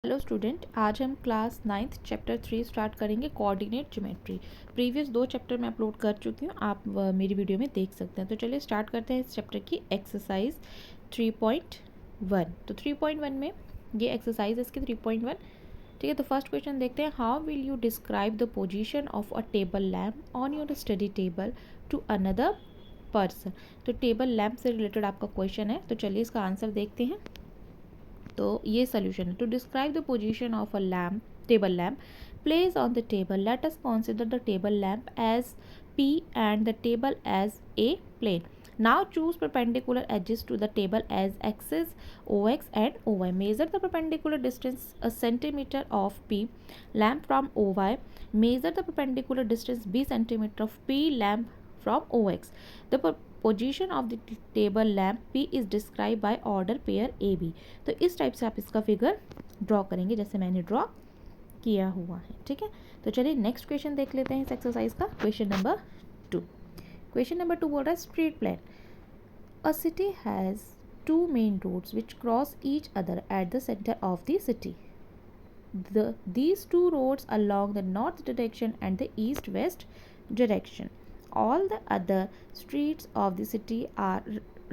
Hello student, आज हम class 9th chapter 3 start करेंगे कोऑर्डिनेट ज्योमेट्री। प्रीवियस 2 चैप्टर मैं अपलोड कर चुकी हूँ, आप मेरी वीडियो में देख सकते हैं। तो चलिए स्टार्ट करते हैं इस चैप्टर की एक्सरसाइज 3.1। तो 3.1 में ये एक्सरसाइज है इसकी 3.1। ठीक है, तो फर्स्ट क्वेश्चन देखते हैं। How will you describe the position of a table lamp on your study table to another person. तो टेबल लैम्प से रिलेटेड आपका क्वेश्चन है, तो चलिए इसका आंसर देखते हैं। तो ये सोल्यूशन है। To describe the position of a lamp, table lamp place on the table, let us consider the table lamp as P and the table as a plane. Now choose perpendicular edges to the table as axes OX and OY. Measure the perpendicular distance a centimeter of P lamp from OY. Measure the perpendicular distance B centimeter of P lamp from OX. The position of the table lamp P is described by order pair AB. तो इस type से आप इसका figure draw करेंगे जैसे मैंने draw किया हुआ है। ठीक है, तो चलिए नेक्स्ट क्वेश्चन देख लेते हैं इस एक्सरसाइज का। Question number 2। क्वेश्चन नंबर 2 बोल रहा है street plan. A city has two main roads which cross each other at the center of the city. These two roads along the north direction and the east-west direction. All the other streets of the city are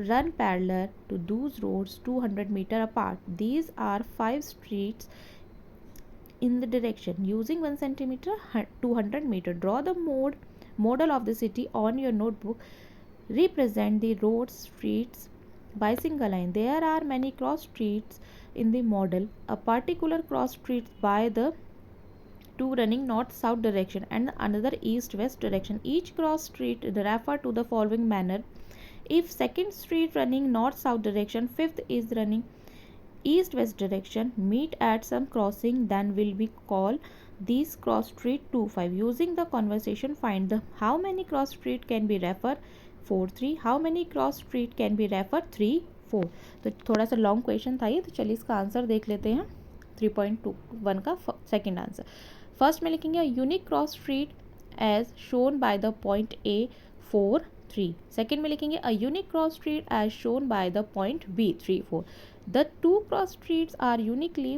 run parallel to those roads 200 meter apart. These are 5 streets in the direction using 1 centimeter 200 meter. Draw the model of the city on your notebook. Represent the roads streets by single line. There are many cross streets in the model. A particular cross street by the two running north south direction and another east west direction. Each cross street refer to the following manner. If second street running north south direction, fifth is running east west direction, meet at some crossing, then will be call these cross street 2 5. Using the conversation, find the how many cross street can be refer 4 3, how many cross street can be refer 3 4. तो थोड़ा सा long question था ये, तो चलिए इसका answer देख लेते हैं। 3.21 का सेकंड आंसर। फर्स्ट में लिखेंगे unique cross street as shown by the point A 4 3. Second में लिखेंगे a unique cross street as shown by the point B 3 4. The two cross streets are uniquely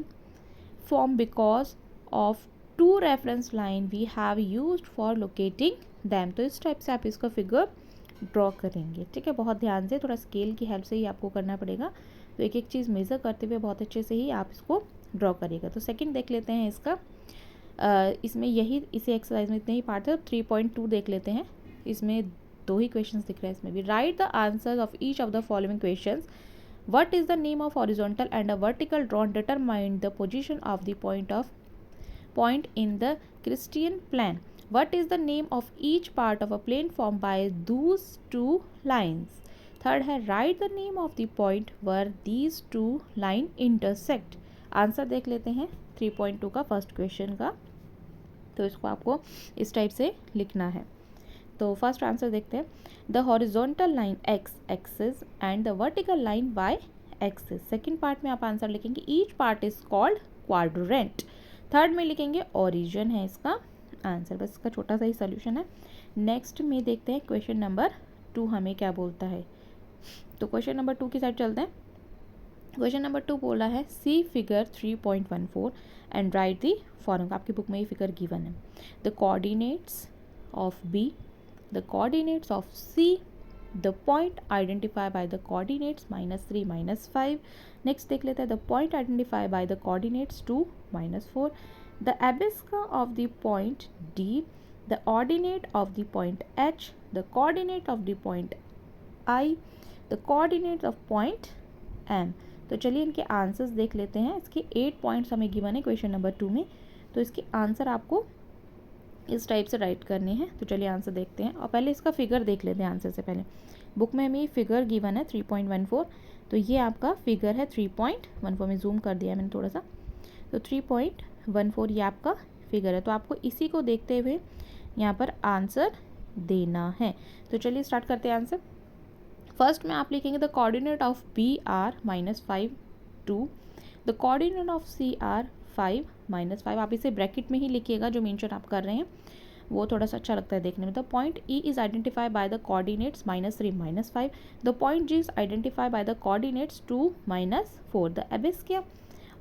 formed because of two reference line we have used for locating them. तो इस type से आप इसका figure draw करेंगे। ठीक है, बहुत ध्यान से, थोड़ा स्केल की हेल्प से ही आपको करना पड़ेगा। तो एक एक चीज़ मेज़र करते हुए बहुत अच्छे से ही आप इसको ड्रॉ करिएगा। तो सेकंड देख लेते हैं इसका। इसमें यही इसी एक्सरसाइज में इतने ही पार्ट है। 3.2 देख लेते हैं। इसमें 2 ही क्वेश्चन दिख रहे हैं इसमें भी। Right the answer of each of the following question. What is the name of horizontal and a vertical drawn determine the position of the point in the Christian plan? What is the name of each part of a plane formed by those two lines? Third है write the name of the point where these two line intersect. Answer देख लेते हैं 3.2 का first question का। तो इसको आपको इस टाइप से लिखना है। तो फर्स्ट आंसर देखते हैं। The horizontal line x axis and the vertical line y axis. Second part में आप आंसर लिखेंगे each part is called quadrant. Third में लिखेंगे ओरिजिन है इसका आंसर। बस इसका छोटा सा ही सोल्यूशन है। नेक्स्ट में देखते हैं क्वेश्चन नंबर 2 हमें क्या बोलता है। तो क्वेश्चन नंबर 2 की साइड चलते हैं। क्वेश्चन नंबर 2 बोला है see figure 3.14 and write the following. आपकी बुक में ये फिगर गिवन है। The coordinates of B, the coordinates of C, the point identified by the coordinates -3 -5. Next देख लेते हैं the point identified by the coordinates 2 -4, the abyss of the point D, the ordinate of the point H, the coordinate of the point I, the coordinates of point M. तो चलिए इनके answers देख लेते हैं। इसके 8 पॉइंट्स हमें given है question number 2 में। तो इसके आंसर आपको इस टाइप से राइट करने हैं। तो चलिए आंसर देखते हैं और पहले इसका फिगर देख लेते हैं आंसर से पहले। बुक में हमें फिगर गिवन है 3.14, तो ये आपका फिगर है 3.14 में जूम कर दिया मैंने थोड़ा सा। तो 3.14 ये आपका फिगर है। तो आपको इसी को देखते हुए यहाँ पर आंसर देना है। तो चलिए स्टार्ट करते हैं आंसर। फर्स्ट में आप लिखेंगे the coordinate of B are -5 2, the coordinate of C are 5 -5। आप इसे ब्रैकेट में ही लिखिएगा जो मेंशन आप कर रहे हैं, वो थोड़ा सा अच्छा लगता है देखने में। The point E is identified by the coordinates -3 -5, the point G is identified by the coordinates 2 -4, the abscissa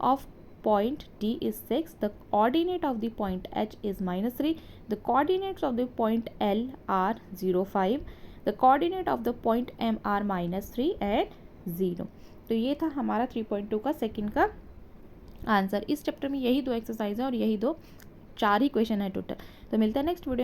of point D is 6, the coordinate of the point H is -3, the coordinates of the point L are 0, 5, the coordinate of the point M are -3 and 0। तो ये था हमारा 3.2 का second का answer. इस chapter में यही 2 exercise है और यही 4 ही क्वेश्चन है टोटल। तो मिलता है नेक्स्ट वीडियो।